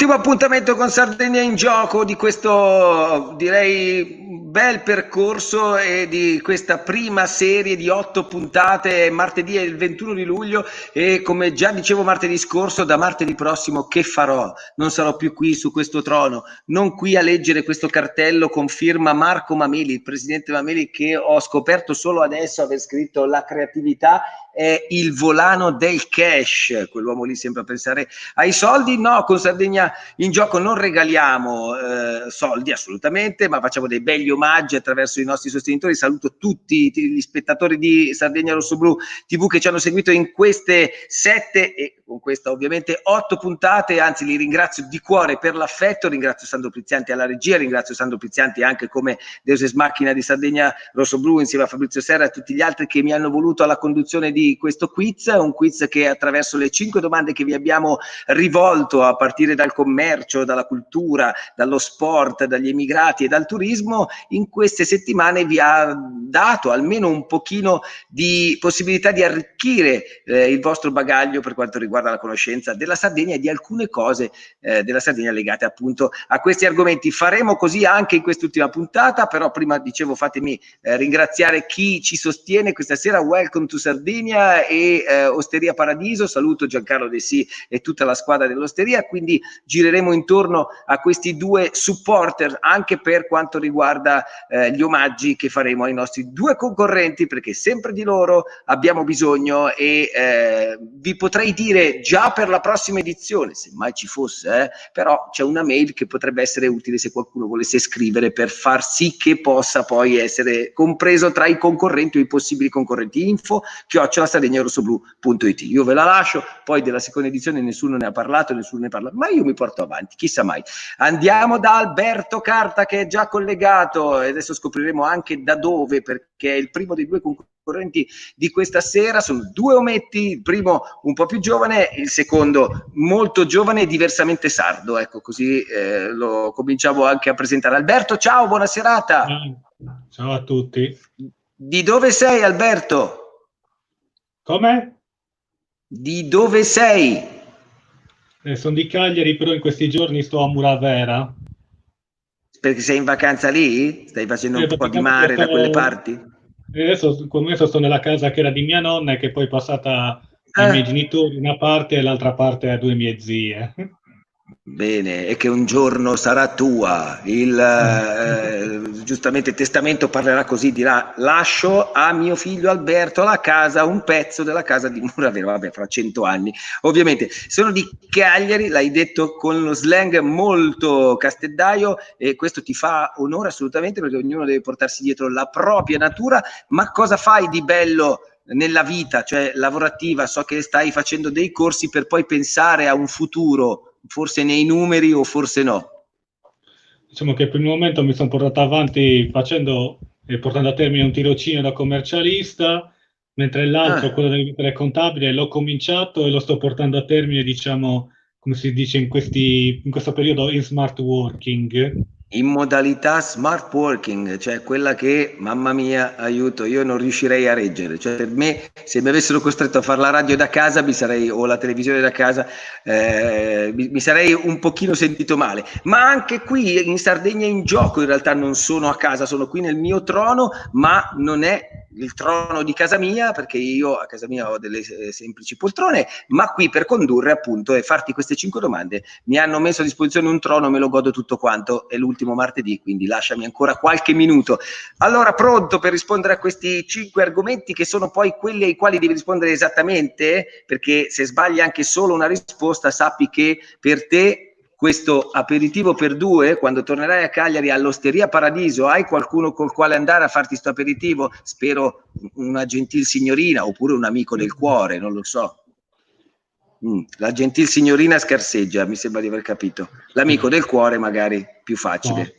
Ultimo appuntamento con Sardegna in gioco di questo, direi, bel percorso e di questa prima serie di 8 puntate. Martedì è il 21 di luglio e come già dicevo martedì scorso, da martedì prossimo che farò? Non sarò più qui su questo trono, non qui a leggere questo cartello con firma Marco Mameli, il presidente Mameli, che ho scoperto solo adesso aver scritto la creatività è il volano del cash, quell'uomo lì sempre a pensare ai soldi. No, con Sardegna in gioco non regaliamo soldi assolutamente, ma facciamo dei belli omaggi attraverso i nostri sostenitori. Saluto tutti gli spettatori di Sardegna Rossoblu TV che ci hanno seguito in queste 7 e con questa ovviamente 8 puntate, anzi li ringrazio di cuore per l'affetto, ringrazio Sandro Prizianti alla regia, ringrazio Sandro Prizianti anche come Deus Ex Machina di Sardegna Rossoblu insieme a Fabrizio Serra e a tutti gli altri che mi hanno voluto alla conduzione di questo quiz, un quiz che attraverso le 5 domande che vi abbiamo rivolto a partire dal commercio, dalla cultura, dallo sport, dagli emigrati e dal turismo, in queste settimane vi ha dato almeno un pochino di possibilità di arricchire il vostro bagaglio per quanto riguarda la conoscenza della Sardegna e di alcune cose della Sardegna legate appunto a questi argomenti. Faremo così anche in quest'ultima puntata, però prima dicevo fatemi ringraziare chi ci sostiene questa sera. Welcome to Sardegna e Osteria Paradiso, saluto Giancarlo De Sì e tutta la squadra dell'Osteria, quindi gireremo intorno a questi due supporter anche per quanto riguarda gli omaggi che faremo ai nostri due concorrenti, perché sempre di loro abbiamo bisogno e vi potrei dire già per la prossima edizione, se mai ci fosse, però c'è una mail che potrebbe essere utile se qualcuno volesse scrivere per far sì che possa poi essere compreso tra i concorrenti o i possibili concorrenti. info@sardegnarossoblu.it. Io ve la lascio, poi della seconda edizione nessuno ne ha parlato, nessuno ne parla, ma io mi porto avanti, chissà mai. Andiamo da Alberto Carta che è già collegato e adesso scopriremo anche da dove, perché è il primo dei due concorrenti di questa sera. Sono due ometti, il primo un po' più giovane, il secondo molto giovane e diversamente sardo, ecco, così lo cominciamo anche a presentare. Alberto, ciao, buona serata. Ciao a tutti. Di dove sei, Alberto? Come? Di dove sei? Sono di Cagliari, però in questi giorni sto a Muravera. Perché sei in vacanza lì? Stai facendo un po' di Praticamente mare da quelle parti? adesso sto nella casa che era di mia nonna e che poi è passata ai miei genitori una parte e l'altra parte a due mie zie. Bene, e che un giorno sarà tua. Giustamente il testamento parlerà così, dirà: lascio a mio figlio Alberto la casa, un pezzo della casa di Muravero, vabbè, fra 100 anni. Ovviamente sono di Cagliari, l'hai detto con lo slang molto casteddaio e questo ti fa onore assolutamente, perché ognuno deve portarsi dietro la propria natura. Ma cosa fai di bello nella vita, cioè lavorativa? So che stai facendo dei corsi per poi pensare a un futuro, forse nei numeri o forse no. Diciamo che per il momento mi sono portato avanti facendo e portando a termine un tirocinio da commercialista, mentre l'altro, quello del diventare contabile, l'ho cominciato e lo sto portando a termine, diciamo, come si dice in questo periodo, in smart working. In modalità smart working, cioè quella che, mamma mia, aiuto, io non riuscirei a reggere. Cioè, per me, se mi avessero costretto a fare la radio da casa, mi sarei, o la televisione da casa, mi sarei un pochino sentito male. Ma anche qui in Sardegna in gioco, in realtà non sono a casa, sono qui nel mio trono, ma non è il trono di casa mia, perché io a casa mia ho delle semplici poltrone, ma qui per condurre appunto e farti queste 5 domande mi hanno messo a disposizione un trono, me lo godo tutto quanto, è l'ultimo martedì, quindi lasciami ancora qualche minuto. Allora, pronto per rispondere a questi 5 argomenti che sono poi quelli ai quali devi rispondere esattamente, perché se sbagli anche solo una risposta sappi che per te questo aperitivo per due, quando tornerai a Cagliari all'Osteria Paradiso, hai qualcuno col quale andare a farti sto aperitivo? Spero una gentil signorina oppure un amico del cuore, non lo so. La gentil signorina scarseggia, mi sembra di aver capito. L'amico del cuore magari più facile,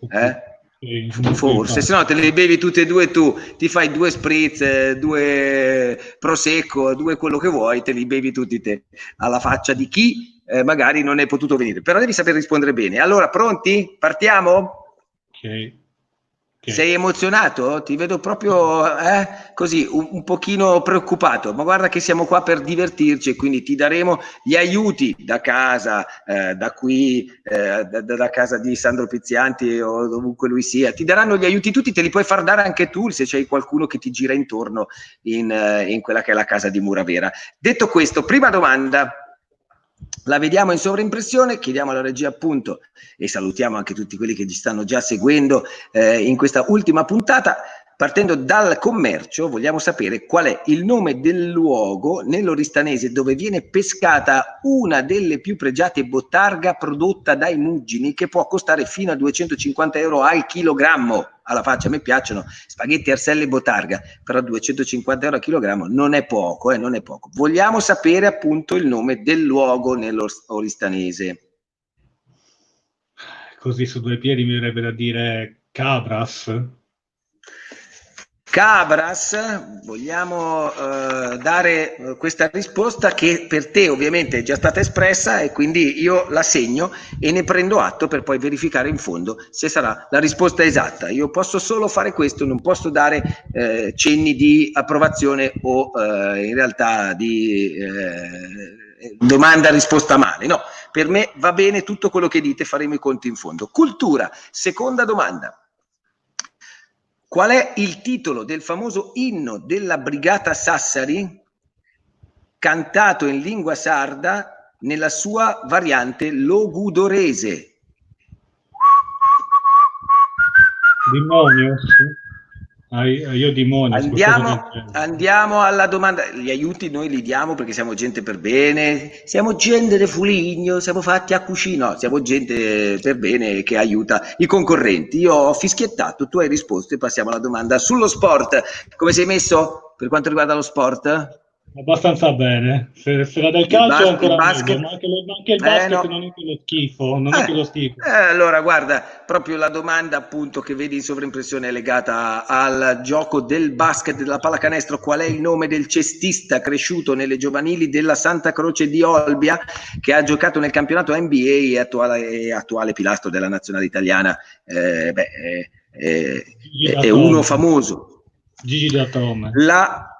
forse, se no te le bevi tutte e due tu, ti fai 2 spritz, 2 prosecco, 2 quello che vuoi, te li bevi tutti te, alla faccia di chi magari non è potuto venire, però devi saper rispondere bene. Allora, pronti? Partiamo? Ok. Sei emozionato? Ti vedo proprio così, un pochino preoccupato, ma guarda che siamo qua per divertirci e quindi ti daremo gli aiuti da casa, da qui, da casa di Sandro Pizzianti o dovunque lui sia. Ti daranno gli aiuti tutti, te li puoi far dare anche tu se c'hai qualcuno che ti gira intorno in quella che è la casa di Muravera. Detto questo, prima domanda. La vediamo in sovraimpressione, chiediamo alla regia appunto e salutiamo anche tutti quelli che ci stanno già seguendo in questa ultima puntata. Partendo dal commercio, vogliamo sapere qual è il nome del luogo nell'Oristanese dove viene pescata una delle più pregiate bottarga prodotta dai muggini, che può costare fino a 250 euro al chilogrammo. Alla faccia, a me piacciono spaghetti, arselle e bottarga, però 250 euro al chilogrammo non è poco, non è poco. Vogliamo sapere appunto il nome del luogo nell'Oristanese. Così su due piedi mi verrebbe da dire Cabras. Cabras, vogliamo dare questa risposta che per te ovviamente è già stata espressa e quindi io la segno e ne prendo atto per poi verificare in fondo se sarà la risposta esatta. Io posso solo fare questo, non posso dare cenni di approvazione o in realtà di domanda risposta male. No, per me va bene tutto quello che dite, faremo i conti in fondo. Cultura, seconda domanda. Qual è il titolo del famoso inno della Brigata Sassari cantato in lingua sarda nella sua variante logudorese? Demonios. Io Demonios. Andiamo alla domanda. Gli aiuti noi li diamo perché siamo gente per bene, siamo gente de Fuligno, siamo fatti a cucina, no, siamo gente per bene che aiuta i concorrenti. Io ho fischiettato, tu hai risposto e passiamo alla domanda sullo sport. Come sei messo per quanto riguarda lo sport? Abbastanza bene, se la del calcio è ancora meglio, ma anche il basket non è più lo schifo, non è più lo schifo. Allora guarda, proprio la domanda appunto che vedi in sovraimpressione è legata al gioco del basket, della pallacanestro. Qual è il nome del cestista cresciuto nelle giovanili della Santa Croce di Olbia, che ha giocato nel campionato NBA e attuale pilastro della nazionale italiana? È uno famoso. Gigi Datome.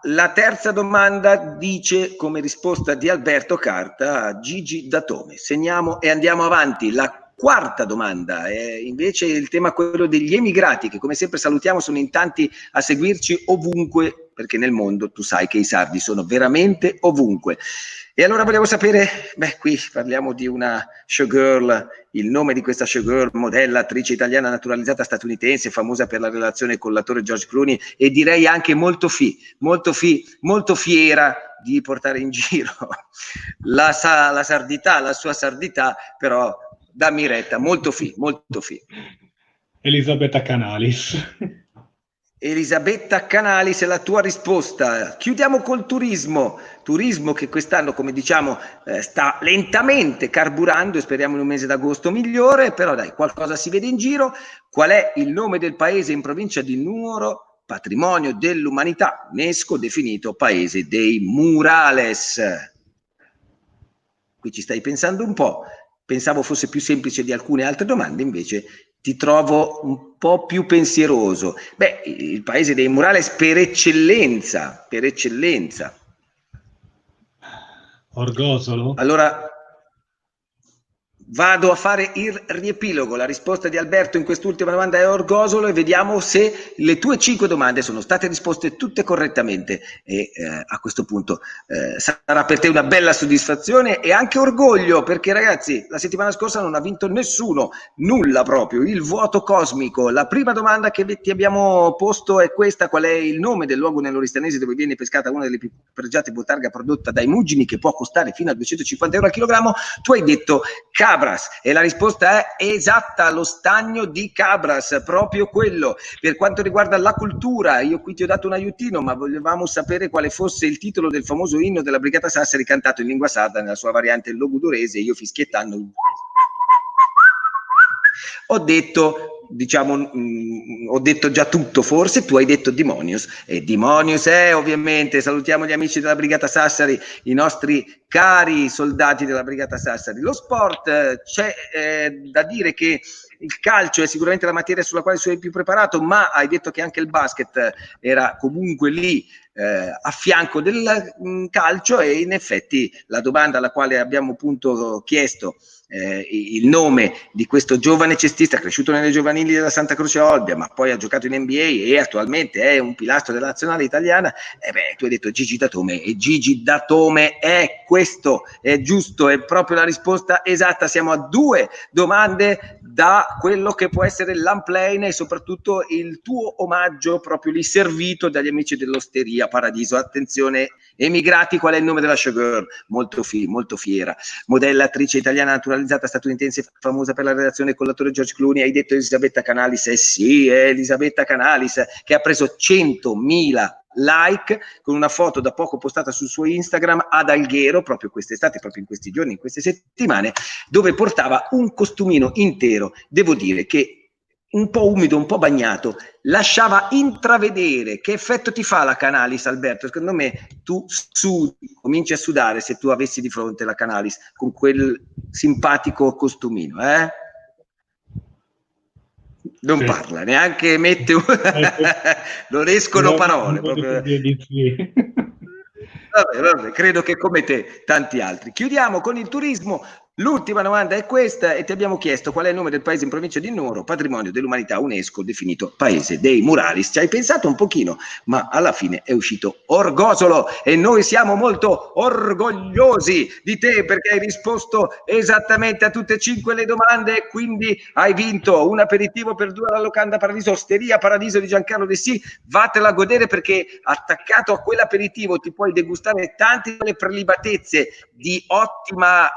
La terza domanda dice come risposta di Alberto Carta Gigi Datome. Segniamo e andiamo avanti. La quarta domanda è invece il tema quello degli emigrati, che come sempre salutiamo, sono in tanti a seguirci ovunque, perché nel mondo tu sai che i sardi sono veramente ovunque. E allora volevo sapere, qui parliamo di una showgirl, il nome di questa showgirl, modella, attrice italiana naturalizzata statunitense, famosa per la relazione con l'attore George Clooney e direi anche molto fiera di portare in giro la sardità, la sua sardità, però dammi retta, molto fi. Elisabetta Canalis. Elisabetta Canalis è la tua risposta. Chiudiamo col turismo che quest'anno, come diciamo, sta lentamente carburando e speriamo in un mese d'agosto migliore, però dai, qualcosa si vede in giro. Qual è il nome del paese in provincia di Nuoro, patrimonio dell'umanità, UNESCO, definito paese dei murales? Qui ci stai pensando un po', pensavo fosse più semplice di alcune altre domande, invece ti trovo un po' più pensieroso. Il paese dei murales per eccellenza. Orgosolo? Allora, vado a fare il riepilogo. La risposta di Alberto in quest'ultima domanda è Orgosolo e vediamo se le tue 5 domande sono state risposte tutte correttamente e a questo punto sarà per te una bella soddisfazione e anche orgoglio, perché ragazzi la settimana scorsa non ha vinto nessuno, nulla proprio, il vuoto cosmico. La prima domanda che ti abbiamo posto è questa: qual è il nome del luogo nell'Oristanese dove viene pescata una delle più pregiate bottarga prodotta dai muggini, che può costare fino a 250 euro al chilogrammo? Tu hai detto Cabras e la risposta è esatta, lo stagno di Cabras, proprio quello. Per quanto riguarda la cultura, io qui ti ho dato un aiutino, ma volevamo sapere quale fosse il titolo del famoso inno della Brigata Sassari cantato in lingua sarda nella sua variante logudorese. Io fischiettando ho detto, diciamo, ho detto già tutto, forse tu hai detto Demonios, e Demonios è ovviamente, salutiamo gli amici della Brigata Sassari, i nostri cari soldati della Brigata Sassari. Lo sport, c'è da dire che il calcio è sicuramente la materia sulla quale sei più preparato, ma hai detto che anche il basket era comunque lì a fianco del calcio, e in effetti la domanda alla quale abbiamo appunto chiesto il nome di questo giovane cestista cresciuto nelle giovanili della Santa Croce Olbia, ma poi ha giocato in NBA e attualmente è un pilastro della nazionale italiana, tu hai detto Gigi Datome, e Gigi Datome è questo, è giusto, è proprio la risposta esatta. Siamo a 2 domande da quello che può essere l'unplane e soprattutto il tuo omaggio proprio lì servito dagli amici dell'Osteria Paradiso. Attenzione, emigrati, qual è il nome della showgirl? Molto fiera, modella, attrice italiana naturalizzata statunitense, famosa per la relazione con l'attore George Clooney. Hai detto Elisabetta Canalis? Sì, è Elisabetta Canalis, che ha preso 100.000 like con una foto da poco postata sul suo Instagram ad Alghero, proprio quest'estate, proprio in questi giorni, in queste settimane, dove portava un costumino intero, devo dire che un po' umido, un po' bagnato, lasciava intravedere. Che effetto ti fa la Canalis, Alberto? Secondo me tu cominci a sudare se tu avessi di fronte la Canalis con quel simpatico costumino, Non Sì. parla, neanche mette non escono parole. Proprio. Vabbè, credo che come te tanti altri. Chiudiamo con il turismo. L'ultima domanda è questa, e ti abbiamo chiesto qual è il nome del paese in provincia di Nuoro, patrimonio dell'umanità UNESCO, definito paese dei muralis. Ci hai pensato un pochino, ma alla fine è uscito Orgosolo, e noi siamo molto orgogliosi di te perché hai risposto esattamente a tutte e 5 le domande, quindi hai vinto un aperitivo per 2 alla Locanda Paradiso, Osteria Paradiso di Giancarlo De Sì. Vatela a godere, perché attaccato a quell'aperitivo ti puoi degustare tante delle prelibatezze di ottima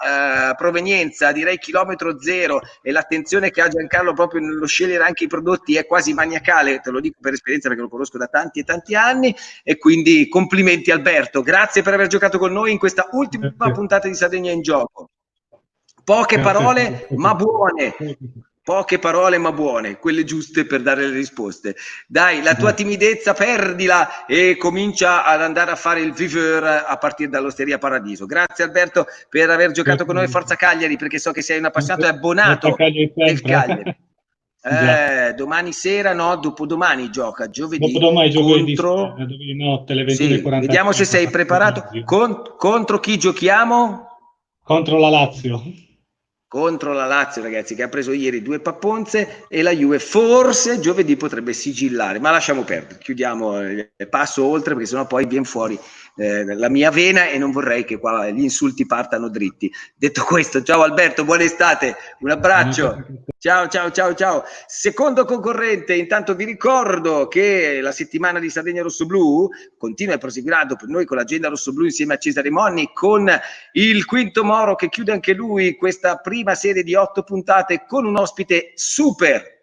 provenienza, direi chilometro zero, e l'attenzione che ha Giancarlo proprio nello scegliere anche i prodotti è quasi maniacale, te lo dico per esperienza perché lo conosco da tanti e tanti anni. E quindi complimenti Alberto, grazie per aver giocato con noi in questa ultima puntata di Sardegna in Gioco. Poche parole ma buone, quelle giuste per dare le risposte. Dai, la tua timidezza perdila e comincia ad andare a fare il viveur a partire dall'Osteria Paradiso. Grazie Alberto per aver giocato con noi. Forza Cagliari, perché so che sei un appassionato e abbonato del Cagliari. Domani sera, no, dopodomani gioca, giovedì contro... Giovedì notte alle 21:45. Sì, vediamo se sei preparato. Contro chi giochiamo? Contro la Lazio. Contro la Lazio, ragazzi, che ha preso ieri 2 papponze, e la Juve forse giovedì potrebbe sigillare, ma lasciamo perdere, chiudiamo, passo oltre, perché sennò poi viene fuori la mia vena e non vorrei che qua gli insulti partano dritti. Detto questo, ciao Alberto, buona estate, un abbraccio. Ciao. Secondo concorrente, intanto vi ricordo che la settimana di Sardegna Rossoblu continua e proseguirà dopo noi con l'agenda Rossoblu insieme a Cesare Monni, con il Quinto Moro che chiude anche lui questa prima serie di 8 puntate con un ospite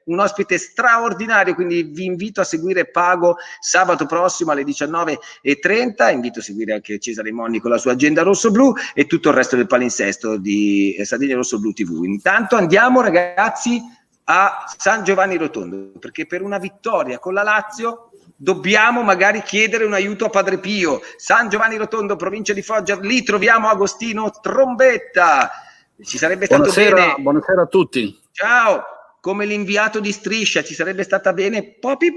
un ospite straordinario, quindi vi invito a seguire Pago sabato prossimo alle 19:30, invito a seguire anche Cesare Monni con la sua agenda Rossoblu e tutto il resto del palinsesto di Sardegna Rossoblu TV. Intanto andiamo ragazzi a San Giovanni Rotondo, perché per una vittoria con la Lazio dobbiamo magari chiedere un aiuto a Padre Pio. San Giovanni Rotondo, provincia di Foggia, lì troviamo Agostino Trombetta. Ci sarebbe stato bene. Buonasera a tutti. Ciao. Come l'inviato di Striscia, ci sarebbe stata bene Popi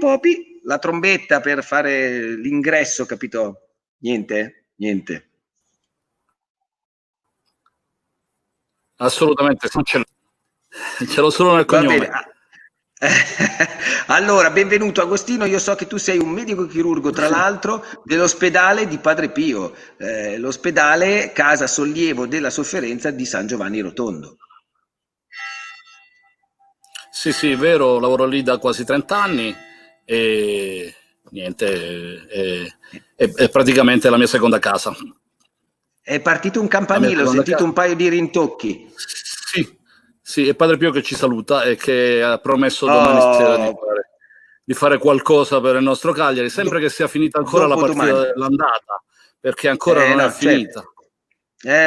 la trombetta per fare l'ingresso, capito? Niente. Assolutamente, ce l'ho solo nel cognome. Allora, benvenuto Agostino, io so che tu sei un medico chirurgo, tra l'altro, dell'ospedale di Padre Pio, l'ospedale Casa Sollievo della Sofferenza di San Giovanni Rotondo. Sì, vero, lavoro lì da quasi 30 anni e niente, è praticamente la mia seconda casa. È partito un campanile, ho sentito un paio di rintocchi. Sì, è Padre Pio che ci saluta e che ha promesso domani sera di fare qualcosa per il nostro Cagliari, sempre che sia finita ancora la partita dell'andata, perché ancora non è finita.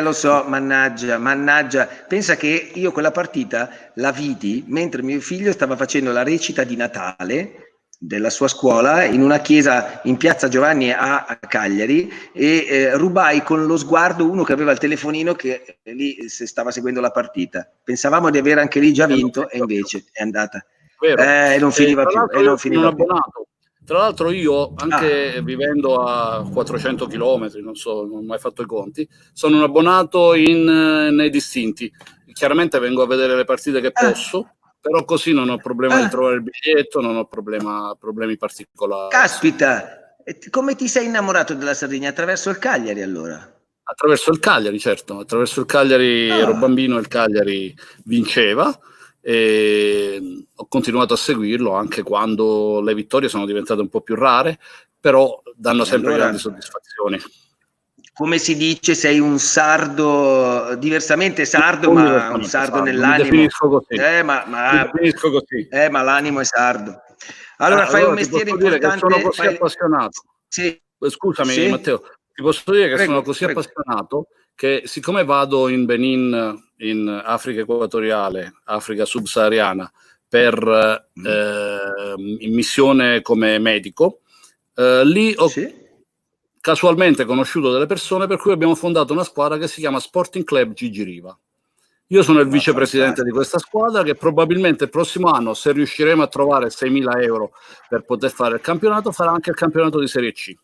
Lo so, mannaggia. Pensa che io quella partita la vidi mentre mio figlio stava facendo la recita di Natale della sua scuola in una chiesa in piazza Giovanni a Cagliari e rubai con lo sguardo uno che aveva il telefonino che lì stava seguendo la partita. Pensavamo di aver anche lì già vinto e invece è andata. E non finiva più. Tra l'altro io, anche vivendo a 400 chilometri, non ho mai fatto i conti, sono un abbonato nei distinti. Chiaramente vengo a vedere le partite che posso, però così non ho problema di trovare il biglietto, non ho problemi particolari. Caspita, come ti sei innamorato della Sardegna? Attraverso il Cagliari allora? Attraverso il Cagliari, certo. Attraverso il Cagliari ero bambino e il Cagliari vinceva. E ho continuato a seguirlo anche quando le vittorie sono diventate un po' più rare, però danno sempre grandi soddisfazioni. Come si dice, sei un sardo, diversamente sardo, ma un sardo nell'animo. Mi definisco così. Ma l'animo è sardo. Allora fai un mestiere importante. Sono così appassionato. Sì. Scusami, Matteo, ti posso dire che sono così appassionato che, siccome vado in Benin, in Africa equatoriale, Africa subsahariana, per in missione come medico, lì ho casualmente conosciuto delle persone per cui abbiamo fondato una squadra che si chiama Sporting Club Gigi Riva. Io sono il vicepresidente di questa squadra che probabilmente il prossimo anno, se riusciremo a trovare 6.000 euro per poter fare il campionato, farà anche il campionato di Serie C.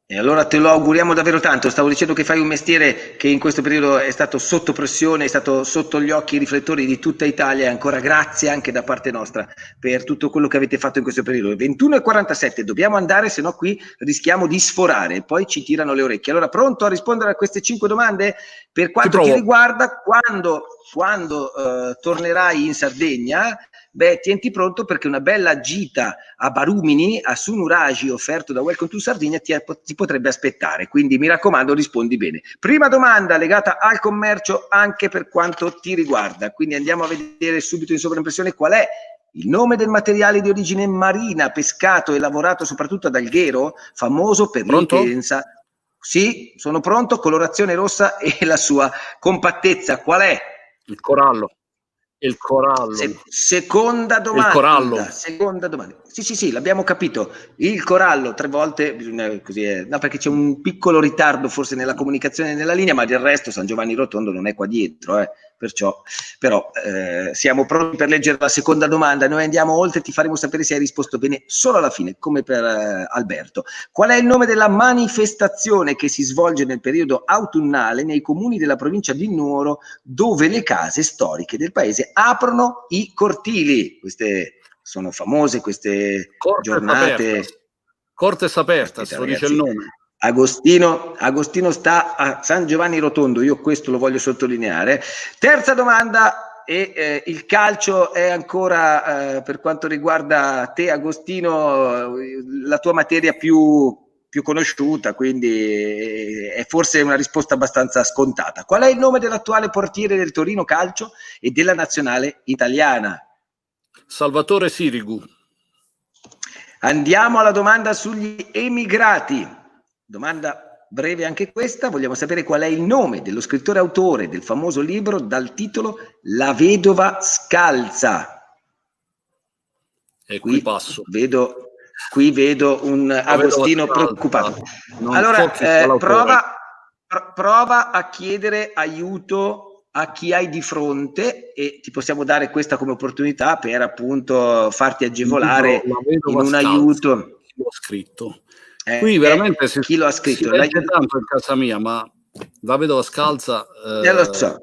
E allora te lo auguriamo davvero tanto. Stavo dicendo che fai un mestiere che in questo periodo è stato sotto pressione, è stato sotto gli occhi, i riflettori di tutta Italia, e ancora grazie anche da parte nostra per tutto quello che avete fatto in questo periodo. 21:47, dobbiamo andare, se no qui rischiamo di sforare, poi ci tirano le orecchie. Allora, pronto a rispondere a queste 5 domande? Per quanto ti riguarda, quando tornerai in Sardegna, tienti pronto, perché una bella gita a Barumini, a Sunuragi, offerto da Welcome to Sardinia, ti potrebbe aspettare, quindi mi raccomando, rispondi bene. Prima domanda legata al commercio anche per quanto ti riguarda, quindi andiamo a vedere subito in sovraimpressione qual è il nome del materiale di origine marina, pescato e lavorato soprattutto ad Alghero, famoso per l'intensa... Sì, sono pronto, colorazione rossa e la sua compattezza. Qual è? Il corallo. Il corallo. Seconda domanda. Il corallo. Seconda domanda. Sì, l'abbiamo capito. Il corallo, 3 volte, bisogna così. No, perché c'è un piccolo ritardo forse nella comunicazione nella linea, ma del resto San Giovanni Rotondo non è qua dietro, perciò, però siamo pronti per leggere la seconda domanda. Noi andiamo oltre, ti faremo sapere se hai risposto bene solo alla fine, come per Alberto. Qual è il nome della manifestazione che si svolge nel periodo autunnale nei comuni della provincia di Nuoro, dove le case storiche del paese aprono i cortili? Queste sono famose queste giornate. Cortes Apertas, lo dice il nome. Agostino sta a San Giovanni Rotondo, io questo lo voglio sottolineare. Terza domanda, e il calcio è ancora, per quanto riguarda te Agostino, la tua materia più conosciuta, quindi è forse una risposta abbastanza scontata. Qual è il nome dell'attuale portiere del Torino Calcio e della nazionale italiana? Salvatore Sirigu. Andiamo alla domanda sugli emigrati. Domanda breve anche questa. Vogliamo sapere qual è il nome dello scrittore autore del famoso libro dal titolo La vedova scalza. E qui passo. Qui vedo un Agostino preoccupato. Allora, prova a chiedere aiuto a chi hai di fronte e ti possiamo dare questa come opportunità per appunto farti agevolare in un aiuto. Chi l'ho scritto? Qui veramente chi lo ha scritto? Si legge tanto in casa mia, ma la vedova scalza... lo so.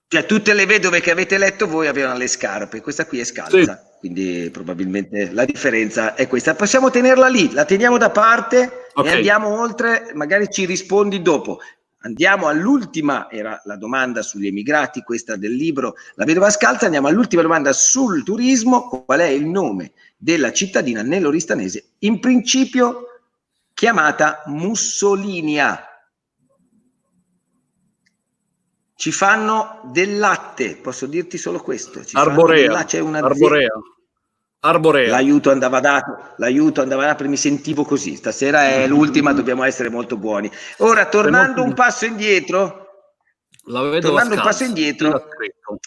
Cioè, tutte le vedove che avete letto voi avevano le scarpe, questa qui è scalza, quindi probabilmente la differenza è questa. Possiamo tenerla lì, la teniamo da parte e andiamo oltre, magari ci rispondi dopo. Andiamo all'ultima, era la domanda sugli emigrati, questa del libro La vedova scalza. Andiamo all'ultima domanda sul turismo. Qual è il nome della cittadina nell'Oristanese, in principio chiamata Mussolinia? Ci fanno del latte, posso dirti solo questo. Arborea. L'aiuto andava dato, perché mi sentivo così. Stasera è l'ultima, dobbiamo essere molto buoni. Ora, tornando un passo indietro, Tornando un passo indietro,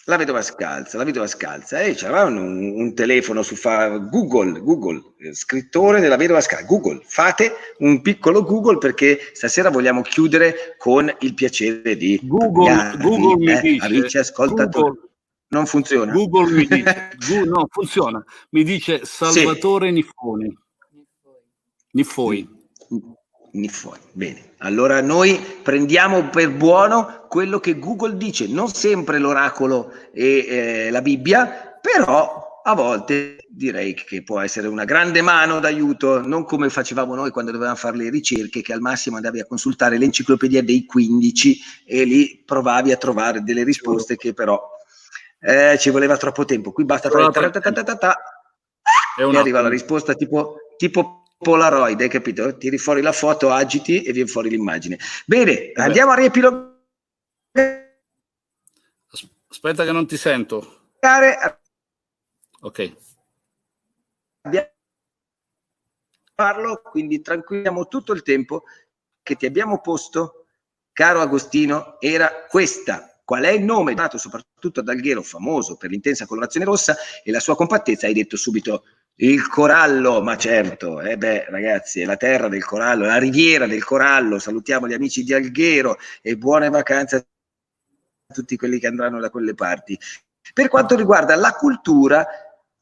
la vedova scalza, e c'era un telefono su Google, scrittore della vedova scalza, Google, fate un piccolo Google perché stasera vogliamo chiudere con il piacere di Google mi dice, amici ascoltatori. Non funziona? Google mi dice, no, funziona, mi dice Salvatore Niffoi. Bene, allora noi prendiamo per buono quello che Google dice, non sempre l'oracolo e la Bibbia, però a volte direi che può essere una grande mano d'aiuto, non come facevamo noi quando dovevamo fare le ricerche, che al massimo andavi a consultare l'enciclopedia dei 15 e lì provavi a trovare delle risposte che però ci voleva troppo tempo. Qui basta fare e arriva la risposta tipo Polaroid, hai capito? Tiri fuori la foto, agiti e viene fuori l'immagine. Bene, andiamo a riepilogare. Aspetta che non ti sento. Ok. Parlo, quindi tranquilliamo tutto il tempo che ti abbiamo posto, caro Agostino, era questa. Qual è il nome dato soprattutto ad Alghero, famoso per l'intensa colorazione rossa e la sua compattezza? Hai detto subito il corallo, ma certo, ragazzi, è la terra del corallo, la riviera del corallo. Salutiamo gli amici di Alghero e buone vacanze a tutti quelli che andranno da quelle parti. Per quanto riguarda la cultura,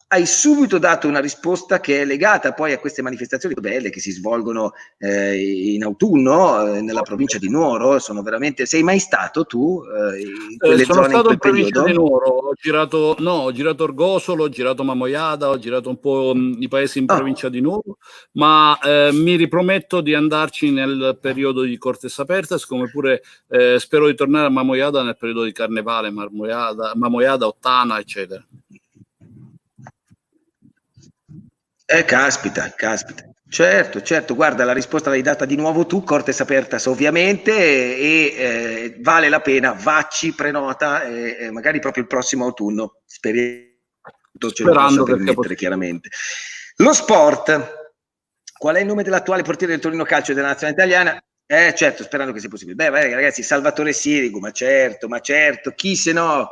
hai subito dato una risposta che è legata poi a queste manifestazioni belle che si svolgono in autunno nella provincia di Nuoro. Sono veramente... Sei mai stato tu in quelle sono zone stato in quel periodo? Provincia di Nuoro, ho girato Orgosolo, ho girato Mamoiada, ho girato un po' i paesi in provincia di Nuoro, ma mi riprometto di andarci nel periodo di Cortes Apertas, come pure spero di tornare a Mamoiada nel periodo di Carnevale, Mamoiada, Ottana, eccetera. Caspita. Certo, guarda, la risposta l'hai data di nuovo tu, Cortes Apertas ovviamente, e vale la pena, vacci, prenota, magari proprio il prossimo autunno, ce lo posso permettere chiaramente. Lo sport, qual è il nome dell'attuale portiere del Torino Calcio e della nazionale italiana? Certo, sperando che sia possibile. Ragazzi, Salvatore Sirigu, ma certo, chi se no.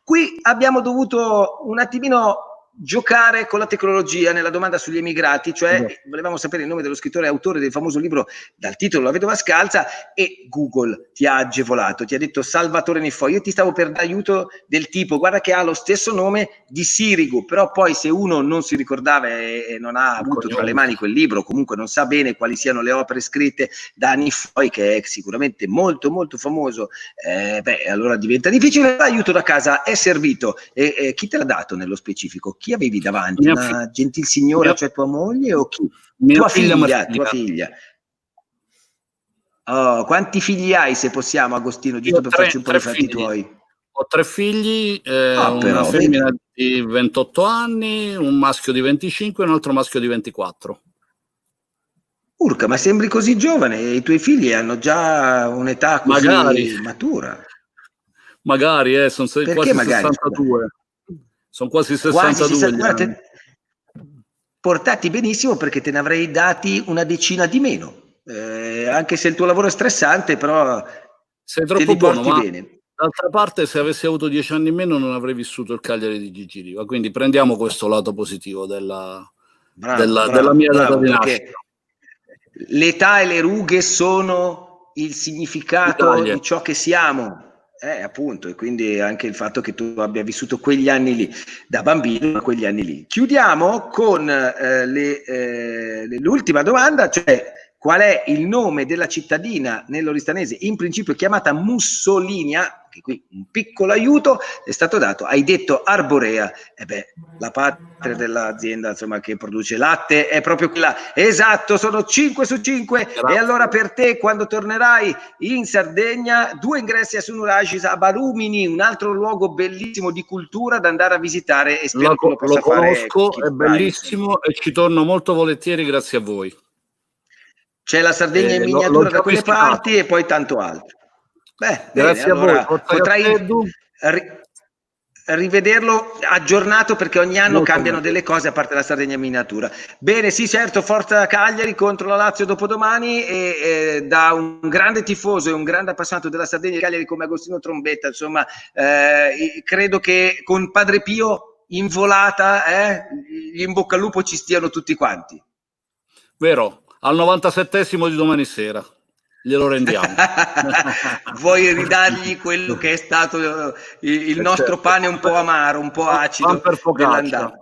Qui abbiamo dovuto un attimino giocare con la tecnologia nella domanda sugli emigrati, cioè volevamo sapere il nome dello scrittore e autore del famoso libro dal titolo La vedova scalza, e Google ti ha agevolato, ti ha detto Salvatore Niffoi. Io ti stavo per dare aiuto del tipo, guarda che ha lo stesso nome di Sirigu, però poi se uno non si ricordava e non ha avuto tra le mani quel libro, comunque non sa bene quali siano le opere scritte da Niffoi, che è sicuramente molto molto famoso, allora diventa difficile. L'aiuto da casa è servito. E chi te l'ha dato nello specifico? Chi avevi davanti? Una gentil signora, cioè tua moglie, o chi? Tua figlia. Oh, quanti figli hai, se possiamo, Agostino, giusto per farci un po' i fatti tuoi? Ho 3 figli, una femmina di 28 anni, un maschio di 25 e un altro maschio di 24. Urca, ma sembri così giovane, i tuoi figli hanno già un'età così matura. Magari, sono quasi 62. Sono quasi 62. Portati benissimo, perché te ne avrei dati una decina di meno. Anche se il tuo lavoro è stressante, però sei troppo buono, ma bene. D'altra parte, se avessi avuto 10 anni in meno non avrei vissuto il Cagliari di Gigi Riva, quindi prendiamo questo lato positivo della mia data di nascita. L'età e le rughe sono il significato di ciò che siamo. Appunto, e quindi anche il fatto che tu abbia vissuto quegli anni lì da bambino, quegli anni lì. Chiudiamo con l'ultima domanda, cioè qual è il nome della cittadina nell'oristanese in principio chiamata Mussolinia, che qui un piccolo aiuto è stato dato. Hai detto Arborea, la patria dell'azienda, insomma, che produce latte è proprio quella. Esatto, sono 5 su 5. Grazie. E allora per te, quando tornerai in Sardegna, 2 ingressi a Sunuragis, a Barumini, un altro luogo bellissimo di cultura da andare a visitare, e spero che lo possa fare. Lo conosco, è bellissimo e ci torno molto volentieri grazie a voi. C'è la Sardegna in miniatura da quelle parti e poi tanto altro. Grazie a voi. rivederlo aggiornato, perché ogni anno cambiano delle cose, a parte la Sardegna miniatura. Bene, sì, certo, forza Cagliari contro la Lazio dopodomani, e da un grande tifoso e un grande appassionato della Sardegna e Cagliari come Agostino Trombetta, insomma, credo che con Padre Pio in volata, gli in bocca al lupo ci stiano tutti quanti. Vero, al 97esimo di domani sera. Glielo rendiamo. Vuoi ridargli quello che è stato il nostro pane un po' amaro, un po' acido dell'andata.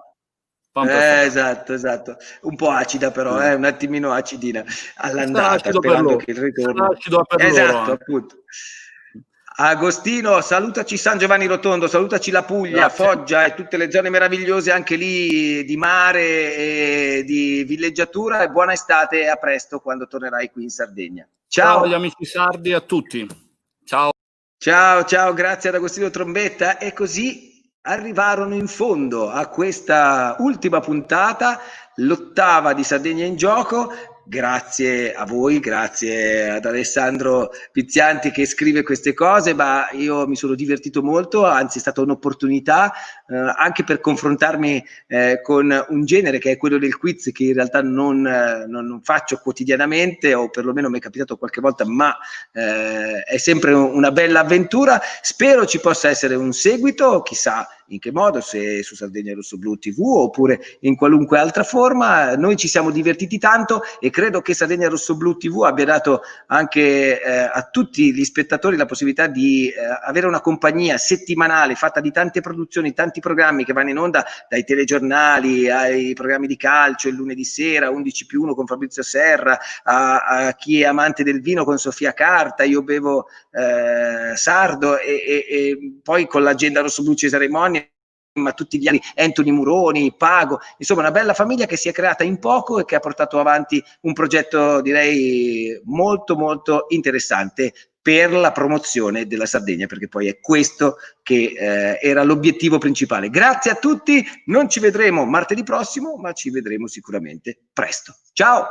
Esatto, un po' acida però, un attimino acidina all'andata, sperando che il ritorno... Esatto, appunto. Agostino, salutaci San Giovanni Rotondo, salutaci la Puglia, Foggia e tutte le zone meravigliose anche lì di mare e di villeggiatura, e buona estate e a presto quando tornerai qui in Sardegna. Ciao agli amici sardi e a tutti. Ciao. Ciao, grazie ad Agostino Trombetta. E così arrivarono in fondo a questa ultima puntata, l'8ª di Sardegna in Gioco. Grazie a voi, grazie ad Alessandro Pizzianti che scrive queste cose, ma io mi sono divertito molto, anzi è stata un'opportunità anche per confrontarmi con un genere che è quello del quiz, che in realtà non faccio quotidianamente, o perlomeno mi è capitato qualche volta, ma è sempre una bella avventura. Spero ci possa essere un seguito, chissà in che modo, se su Sardegna Rosso Blu TV oppure in qualunque altra forma. Noi ci siamo divertiti tanto e credo che Sardegna Rosso Blu TV abbia dato anche a tutti gli spettatori la possibilità di avere una compagnia settimanale fatta di tante produzioni, tanti programmi che vanno in onda, dai telegiornali ai programmi di calcio il lunedì sera, 11+1 con Fabrizio Serra, a chi è amante del vino con Sofia Carta, Io bevo sardo, e poi con l'agenda Rosso Blu Cesare Monni, ma tutti gli anni Anthony Muroni, Pago, insomma una bella famiglia che si è creata in poco e che ha portato avanti un progetto, direi, molto molto interessante per la promozione della Sardegna, perché poi è questo che era l'obiettivo principale. Grazie a tutti, non ci vedremo martedì prossimo, ma ci vedremo sicuramente presto. Ciao!